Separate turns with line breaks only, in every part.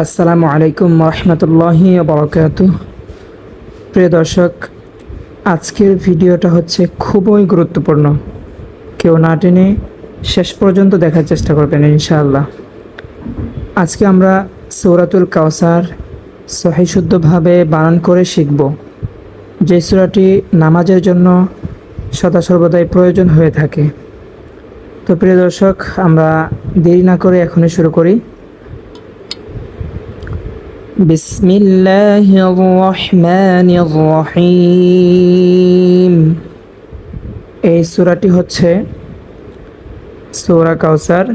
আসসালামু আলাইকুম রহমতুল্লাহি বারাকাতুহ। প্রিয় দর্শক, আজকের ভিডিওটা হচ্ছে খুবই গুরুত্বপূর্ণ। কেউ না টেনে শেষ পর্যন্ত দেখার চেষ্টা করবেন ইনশাআল্লাহ। আজকে আমরা সূরাতুল কাউসার সহিহ শুদ্ধভাবে বানান করে শিখব, যে সূরাটি নামাজের জন্য সদা সর্বদাই প্রয়োজন হয়ে থাকে। তো প্রিয় দর্শক, আমরা দেরি না করে এখনই শুরু করি। বিসমিল্লাহির রহমানির রহিম। এই সূরাটি হচ্ছে সূরা কাউসার,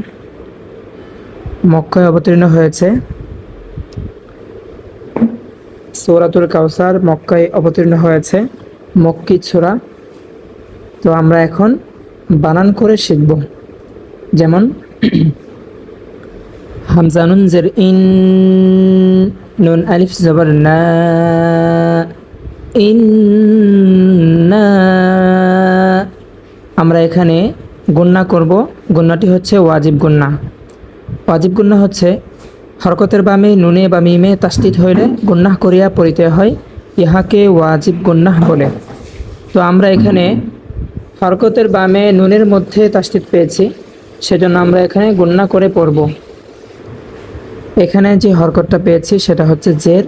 মক্কায় অবতীর্ণ হয়েছে। সূরাতুল কাউসার মক্কায় অবতীর্ণ হয়েছে, মক্কি সূরা। তো আমরা এখন বানান করে শিখব। যেমন হামজা নুন জের ইন, নুন আলিফ জবর না, ইন্না। আমরা এখানে গুন্না করব। গুন্নাটি হচ্ছে ওয়াজিব গুন্না। ওয়াজিব গুন্না হচ্ছে হরকতের বামে নুনে বা মিমে তাসদিদ হইলে গুন্নাহ করিয়া পড়িতে হয়, ইহাকে ওয়াজিব গুন্নাহ বলে। তো আমরা এখানে হরকতের বামে নুনের মধ্যে তাসদিদ পেয়েছি, সেজন্য আমরা এখানে গুন্না করে পড়ব। এখানে যে হরকতটা পেয়েছি সেটা হচ্ছে জের।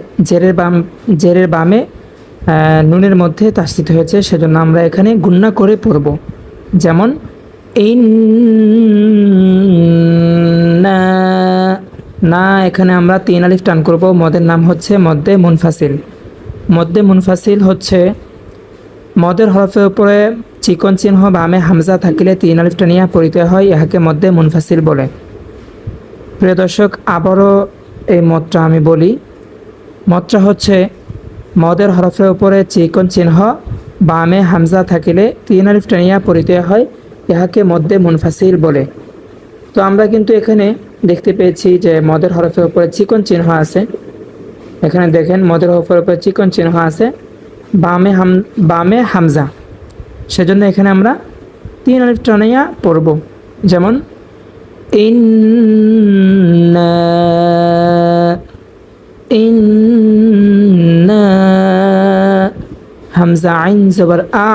জেরের বামে নুনের মধ্যে তাসদিদ হয়েছে, সেজন্য আমরা এখানে গুন্না করে পড়ব। যেমন ইন্না, না এখানে আমরা 3 আলিফ টান করব। মদের নাম হচ্ছে মদ্দে মুনফাসিল। মদ্দে মুনফাসিল হচ্ছে মদের হরফের উপরে চিকন চিহ্ন বামে হামজা থাকিলে 3 আলিফ টানিয়া পড়িতে হয়, ইহাকে মদ্দে মুনফাসিল বলে। প্রিয় দর্শক, আবারও এই মতটা আমি বলি। মতটা হচ্ছে মদের হরফের উপরে চিকন চিহ্ন বামে হামজা থাকিলে 3 আলিফ টানিয়া পড়িতে হয়, ইহাকে মদ্দে মুনফাসিল বলে। তো আমরা কিন্তু এখানে দেখতে পেয়েছি যে মদের হরফের উপরে চিকন চিহ্ন আছে। এখানে দেখেন মদের হরফের উপরে চিকন চিহ্ন আছে, বামে হামজা, সেজন্য এখানে আমরা 3 আলিফ টানিয়া পড়ব। যেমন ইন্না, ইন্না। হামজা আইন জবর আ,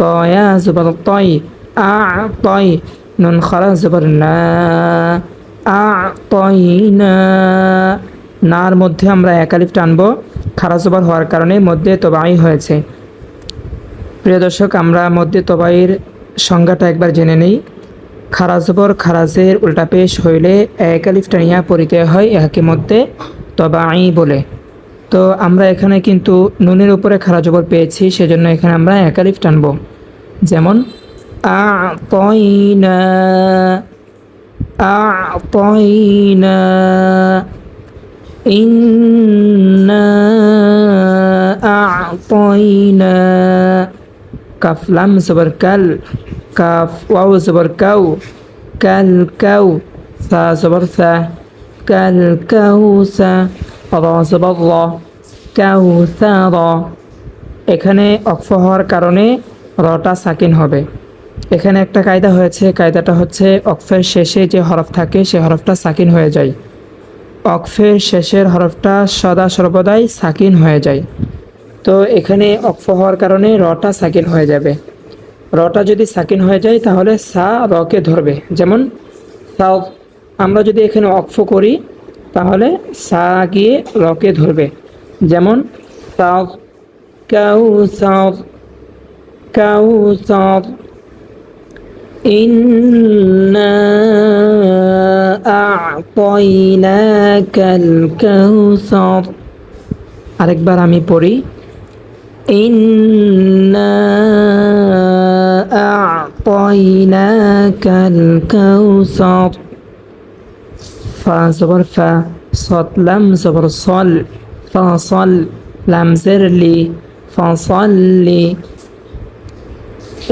তয়া জবর তয়, আ তয়। নুন খারা জবর না, আ তয় না। নার মধ্যে আমরা 1 আলিফ টানবো, খারা জবর হওয়ার কারণে মধ্যে তবাই হয়েছে। প্রিয় দর্শক, আমরা মধ্যে তবাইয়ের সংজ্ঞাটা একবার জেনে নেই। খারা জবর খারাজের উল্টা পেশ হইলে 1 আলিফ টানিয়া পড়িতে হয়, ইহাকে মধ্যে তবাই বলে। তো আমরা এখানে কিন্তু নুনের উপরে খারা জবর পেয়েছি, সেজন্য এখানে আমরা 1 আলিফ টানব। যেমন আ'তাইনা, আ'তাইনা। ইন্না আ'তাইনা। কাফ লাম জবর কাল, কাফ ওয়াও জবর কাউ, কাল কাউ। সা জবর সা, কাল কাউসা। র জবর র, কাউসার। এখানে অক্ফ হওয়ার কারণে রটা সাকিন হবে। এখানে একটা কায়দা হয়েছে, কায়দাটা হচ্ছে অক্ফের শেষে যে হরফ থাকে সে হরফটা সাকিন হয়ে যায়। অক্ফের শেষের হরফটা সদা সর্বদাই সাকিন হয়ে যায়। তো এখানে অক্ফ হওয়ার কারণে রটা সাকিন হয়ে যাবে। রটা যদি সাকিন হয়ে যায় তাহলে সা রকে ধরবে। যেমন সাও, আমরা যদি এখানে অক্ফ করি তাহলে সা গিয়ে রকে ধরবে। যেমন সাও, কাউসার, কাউসার। ইন্না আ'তাইনাকাল কাউসার। আরেকবার আমি পড়ি। ইন্না আ'তাইনাকাল কাউসার। ফা জবর ফা, সদ লাম জবর সল, ফাসল। লাম জের লি, ফাসল্লি।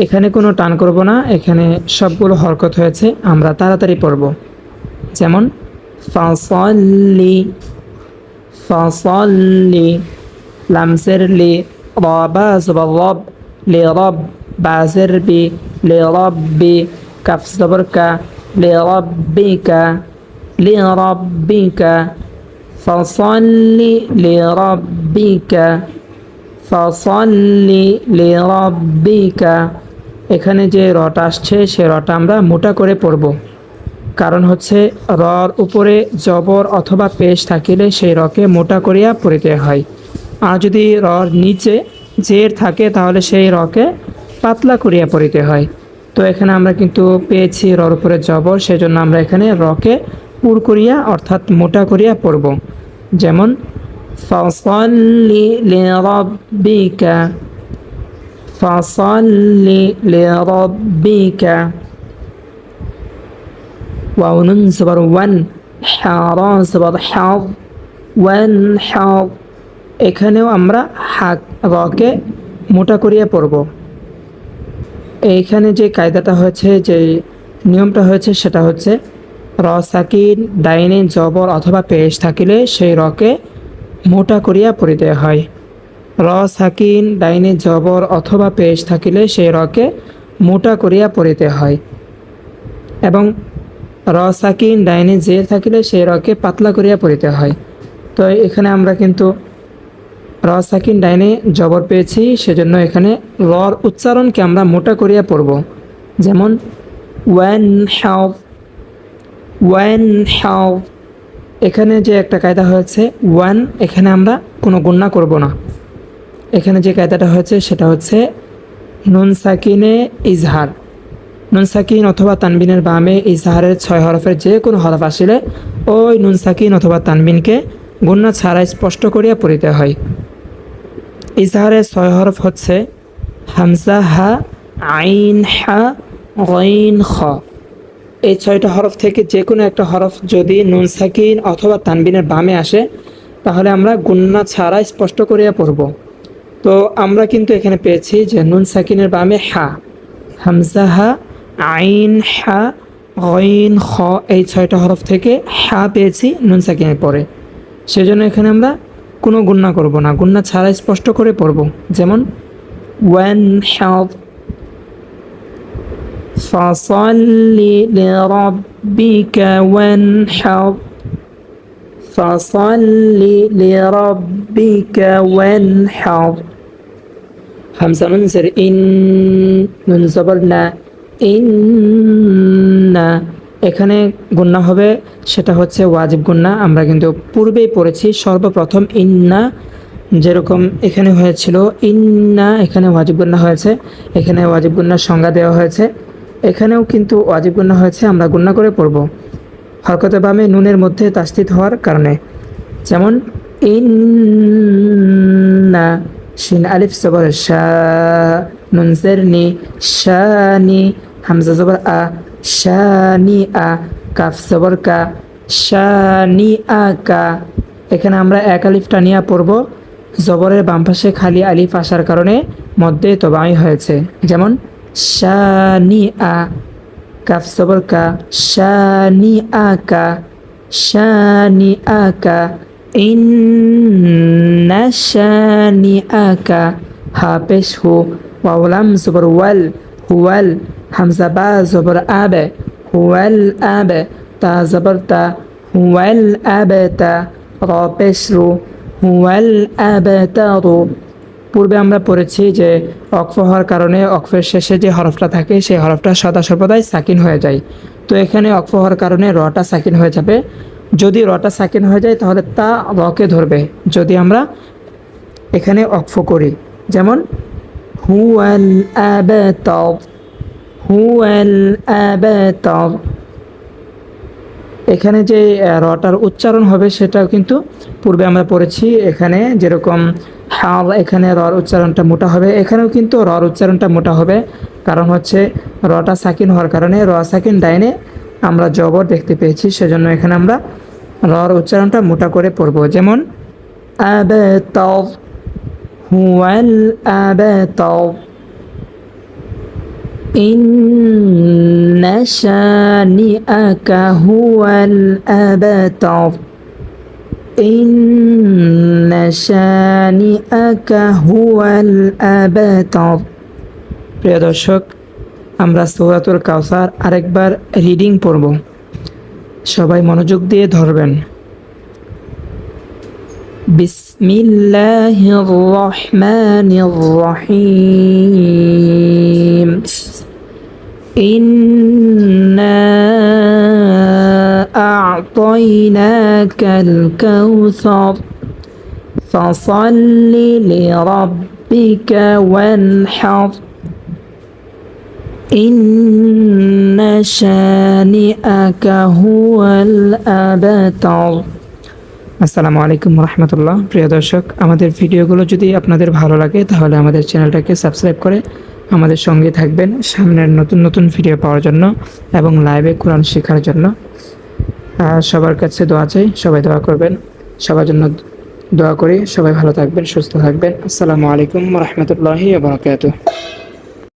এখানে কোনো টান করব না, এখানে সবগুলো হরকত হয়েছে, আমরা তাড়াতাড়ি পড়ব। যেমন ফাসল্লি, ফাসল্লি। লাম জের লি, রবা জবর রব, লি রব। বা জের বি, লি রব্বি। কাফ জবর কা, লি রব্বিকা, লি রব্বিকা। فصل لربك فصل لربك এখানে যে রটা আসছে সে রটা আমরা মোটা করে পড়ব, কারণ হচ্ছে রর উপরে জবর অথবা পেশ থাকিলে সেই রকে মোটা করিয়া পড়িতে হয়। আর যদি রর নিচে জের থাকে তাহলে সেই রকে পাতলা করিয়া পড়িতে হয়। তো এখানে আমরা কিন্তু পেয়েছি রর উপরে জবর, সেজন্য আমরা এখানে রকে পুর করিয়া অর্থাৎ মোটা করিয়া পড়ব। যেমন ফাসাল্লি লিরাব্বিকা ফাসাল্লি লিরাব্বিকা। ওয়াও নুন জবর ওয়ান, হা র জবর হাদ, ওয়ান হাদ। এখানেও আমরা রকে মোটা করিয়া পড়ব। এইখানে যে কায়দাটা হয়েছে, যে নিয়মটা হয়েছে সেটা হচ্ছে র সাকিন ডাইনে জবর অথবা পেশ থাকিলে সেই রকে মোটা করিয়া পড়িতে হয়। র সাকিন ডাইনে জবর অথবা পেশ থাকিলে সেই রকে মোটা করিয়া পড়িতে হয়, এবং র সাকিন ডাইনে জের থাকিলে সেই রকে পাতলা করিয়া পড়িতে হয়। তো এখানে আমরা কিন্তু র সাকিন ডাইনে জবর পেয়েছি, সেজন্য এখানে রর উচ্চারণকে আমরা মোটা করিয়া পড়ব। যেমন ওয়ান হাও, ওয়ান হাও। এখানে যে একটা কায়দা হয়েছে ওয়ান, এখানে আমরা কোনো গুণনা করব না। এখানে যে কায়দাটা হয়েছে সেটা হচ্ছে নুন সাকিনে ইজহার, নুন সাকিন অথবা তানবিনের বামে ইজহারের 6 হরফের যে কোনো হরফ আসিলে ওই নুন সাকিন অথবা তানবিনকে গুণনা ছাড়াই স্পষ্ট করিয়া পড়িতে হয়। ইজহারের 6 হরফ হচ্ছে হামজা, হা, আইন, হা, গইন, খ। এই 6টা হরফ থেকে যে কোনো একটা হরফ যদি নুন সাকিন অথবা তানবিনের বামে আসে তাহলে আমরা গুণনা ছাড়াই স্পষ্ট করিয়া পড়ব। তো আমরা কিন্তু এখানে পেয়েছি যে নুন সাকিনের বামে হা, হামজা, হা, আইন, হা, গইন, খ। এই 6টা হরফ থেকে হা পেয়েছি নুন সাকিনের পরে, সেজন্য এখানে আমরা কোনো গুণনা করব না, গুণনা ছাড়াই স্পষ্ট করে পড়ব। যেমন ওয়ান হাদ ফাসাল্লি লিরাব্বিকা ওয়ানহার ফাসাল্লি লিরাব্বিকা ওয়ানহার। হামজা নুন জের ইন, নুন জবর না, ইন্না। এখানে গুণনা হবে, সেটা হচ্ছে ওয়াজিব গুণনা। আমরা কিন্তু পূর্বেই পড়েছি সর্বপ্রথম ইন্না যেরকম এখানে হয়েছিল ইন্না, এখানে ওয়াজিব গুণনা হয়েছে। এখানে ওয়াজিব গুণনার সংজ্ঞা দেওয়া হয়েছে, এখানেও কিন্তু ওয়াজিব গুণনা হয়েছে। আমরা গুণনা করে পড়ব হরকতে বামে নুনের মধ্যে তাসদিদ হওয়ার কারণে। যেমন ইন্না, শিন আলিফ জবর শা, নুন জের নি, শানি, হামজা জবর আ, শানি আ, কাফ জবর কা, শানি আ কা। এখানে আমরা এক আলিফ টানিয়া পড়ব, জবরের বাম পাশে খালি আলিফ আসার কারণে মধ্যে তবাই হয়েছে। যেমন শানি আ, কাফ জবর কা, শানি আ কা, শানি আ কা। ইন্না শানি আ কা, হা পেশ হু, ওয়াও লাম জবর ওয়াল, হুয়াল, হামজা বা জবর আবে, হুয়াল আবে, তা জবর তা, হুয়াল আবে তা, র পেশ রু, হুয়াল আবে তা রু। পূর্বে আমরা পড়েছি যে অক্ফ হওয়ার কারণে অক্ফের শেষে যে হরফটা থাকে সেই হরফটা সদা সর্বদাই সাকিন হয়ে যায়। তো এখানে অক্ফ হওয়ার কারণে রটা সাকিন হয়ে যাবে। যদি রটা সাকিন হয়ে যায় তাহলে তা রকে ধরবে যদি আমরা এখানে অক্ফ করি। যেমন হুয়াল আবাতা, হুয়াল আবাতা। এখানে যে রটার উচ্চারণ হবে সেটাও কিন্তু পূর্বে আমরা পড়েছি। এখানে যেরকম হাল, এখানে রর উচ্চারণটা মোটা হবে, এখানেও কিন্তু রর উচ্চারণটা মোটা হবে। কারণ হচ্ছে রটা সাকিন হওয়ার কারণে র সাকিন ডাইনে আমরা জবর দেখতে পেয়েছি, সেজন্য এখানে আমরা রর উচ্চারণটা মোটা করে পড়ব। যেমন আবাতা, হুয়াল আবাতা। ইন্না শানিআকা হুয়াল আবতার, ইন্না শানিআকা হুয়াল আবতার। প্রিয় দর্শক, আমরা সূরাতুল কাউসার আরেকবার রিডিং পড়ব, সবাই মনোযোগ দিয়ে ধরবেন। বিসমিল্লাহির রহমানির রহিম ইন্না আ'তাইনাকাল কাউসার ফাসাল্লি লিরাব্বিকা ওয়ানহার ইন্না শানিআকা হুয়াল আবতার। আসসালামু আলাইকুম রহমতুল্লাহ। প্রিয় দর্শক, আমাদের ভিডিওগুলো যদি আপনাদের ভালো লাগে তাহলে আমাদের চ্যানেলটাকে সাবস্ক্রাইব করে আমাদের সঙ্গে থাকবেন সামনের নতুন নতুন ভিডিও পাওয়ার জন্য এবং লাইভে কোরআন শেখার জন্য। সবার কাছে দোয়া চাই, সবাই দোয়া করবেন। সবার জন্য দোয়া করি, সবাই ভালো থাকবেন, সুস্থ থাকবেন। আসসালামু আলাইকুম রহমতুল্লাহি ওয়া বারাকাতুহু।